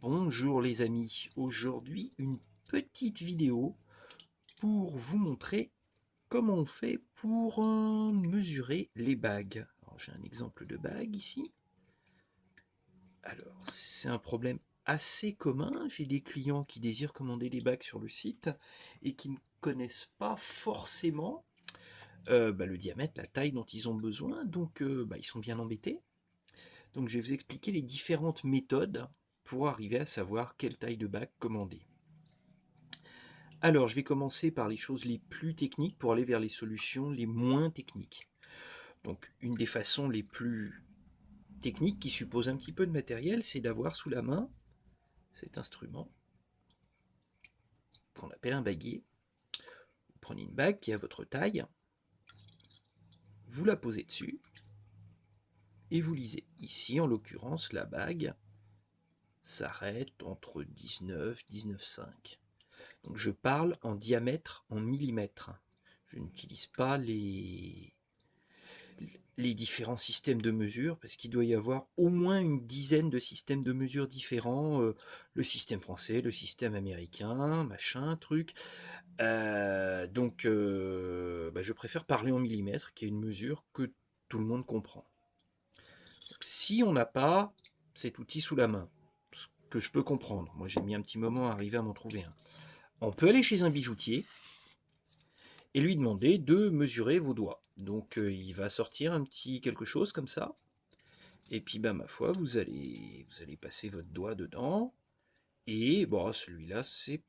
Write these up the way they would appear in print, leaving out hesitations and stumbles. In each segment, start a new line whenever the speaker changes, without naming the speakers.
Bonjour les amis, aujourd'hui une petite vidéo pour vous montrer comment on fait pour mesurer les bagues. J'ai un exemple de bague ici. Alors c'est un problème assez commun, j'ai des clients qui désirent commander des bagues sur le site et qui ne connaissent pas forcément le diamètre, la taille dont ils ont besoin, donc ils sont bien embêtés. Donc je vais vous expliquer les différentes méthodes pour arriver à savoir quelle taille de bague commander. Alors je vais commencer par les choses les plus techniques pour aller vers les solutions les moins techniques. Donc une des façons les plus techniques qui suppose un petit peu de matériel, c'est d'avoir sous la main cet instrument qu'on appelle un baguier. Vous prenez une bague qui est à votre taille, vous la posez dessus et vous lisez. Ici en l'occurrence la bague s'arrête entre 19 et 19,5. Donc je parle en diamètre en millimètres. Je n'utilise pas les différents systèmes de mesure, parce qu'il doit y avoir au moins une dizaine de systèmes de mesure différents, le système français, le système américain, machin, truc. Je préfère parler en millimètres, qui est une mesure que tout le monde comprend. Donc, si on n'a pas cet outil sous la main, ce que je peux comprendre, moi j'ai mis un petit moment à arriver à m'en trouver un, on peut aller chez un bijoutier et lui demander de mesurer vos doigts. Donc il va sortir un petit quelque chose comme ça, et puis ma foi, vous allez passer votre doigt dedans, et bon, celui-là c'est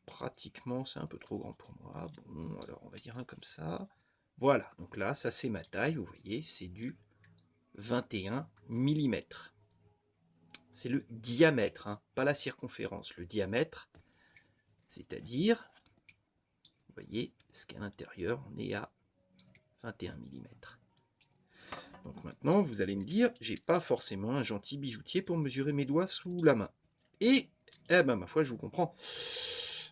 un peu trop grand pour moi, bon alors on va dire un comme ça, voilà, donc là ça c'est ma taille, vous voyez, c'est du 21 mm. C'est le diamètre, hein, pas la circonférence, le diamètre, c'est-à-dire, vous voyez, ce qu'à l'intérieur, on est à 21 mm. Donc maintenant, vous allez me dire, j'ai pas forcément un gentil bijoutier pour mesurer mes doigts sous la main. Et, ma foi, je vous comprends.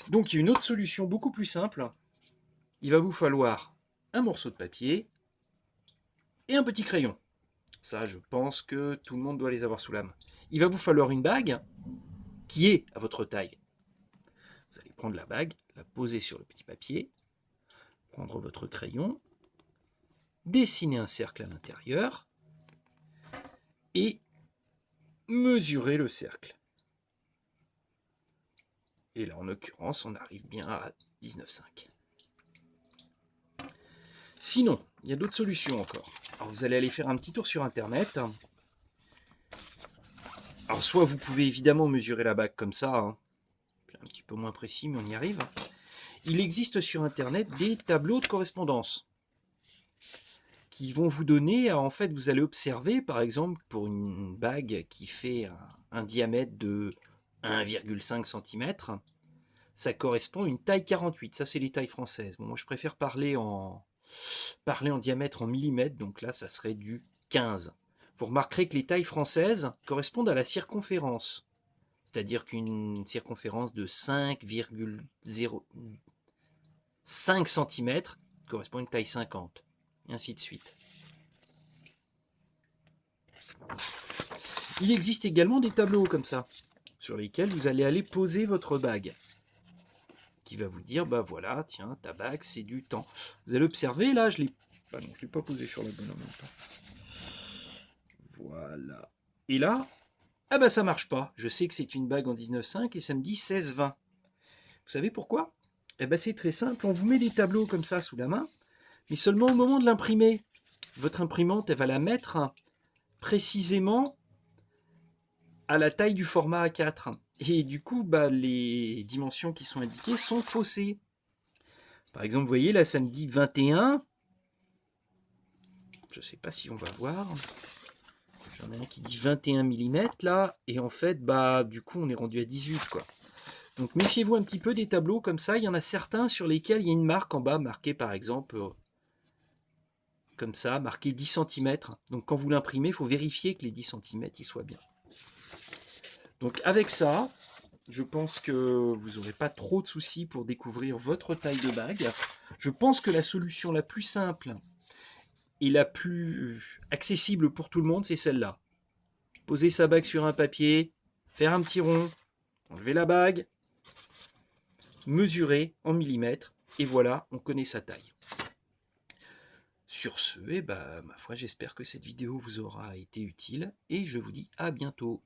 Donc il y a une autre solution beaucoup plus simple. Il va vous falloir un morceau de papier et un petit crayon. Ça, je pense que tout le monde doit les avoir sous la main. Il va vous falloir une bague qui est à votre taille. Vous allez prendre la bague, la poser sur le petit papier, prendre votre crayon, dessiner un cercle à l'intérieur et mesurer le cercle. Et là, en l'occurrence, on arrive bien à 19,5. Sinon, il y a d'autres solutions encore. Alors, vous allez aller faire un petit tour sur Internet. Alors, soit vous pouvez évidemment mesurer la bague comme ça, hein. C'est un petit peu moins précis, mais on y arrive. Il existe sur Internet des tableaux de correspondance qui vont vous donner, en fait, vous allez observer, par exemple, pour une bague qui fait un diamètre de 1,5 cm, ça correspond à une taille 48. Ça, c'est les tailles françaises. Bon, moi, je préfère parler en diamètre en millimètres, donc là, ça serait du 15. Vous remarquerez que les tailles françaises correspondent à la circonférence. C'est-à-dire qu'une circonférence de 5,05 cm correspond à une taille 50. Et ainsi de suite. Il existe également des tableaux comme ça, sur lesquels vous allez aller poser votre bague, qui va vous dire, bah voilà, tiens, ta bague, c'est du temps. Vous allez observer, là, je l'ai pas posé sur la bonne en même temps. Voilà. Et là, ça marche pas. Je sais que c'est une bague en 19,5 et ça me dit 16,20. Vous savez pourquoi? C'est très simple, on vous met des tableaux comme ça sous la main, mais seulement au moment de l'imprimer. Votre imprimante, elle va la mettre précisément à la taille du format A4. Et du coup, les dimensions qui sont indiquées sont faussées. Par exemple, vous voyez, là, ça me dit 21. Je ne sais pas si on va voir. J'en ai un qui dit 21 mm, là. Et en fait, du coup, on est rendu à 18, quoi. Donc, méfiez-vous un petit peu des tableaux comme ça. Il y en a certains sur lesquels il y a une marque en bas, marquée, par exemple, comme ça, marquée 10 cm. Donc, quand vous l'imprimez, il faut vérifier que les 10 cm, ils soient bien. Donc, avec ça, je pense que vous n'aurez pas trop de soucis pour découvrir votre taille de bague. Je pense que la solution la plus simple et la plus accessible pour tout le monde, c'est celle-là. Poser sa bague sur un papier, faire un petit rond, enlever la bague, mesurer en millimètres, et voilà, on connaît sa taille. Sur ce, ma foi, j'espère que cette vidéo vous aura été utile, et je vous dis à bientôt.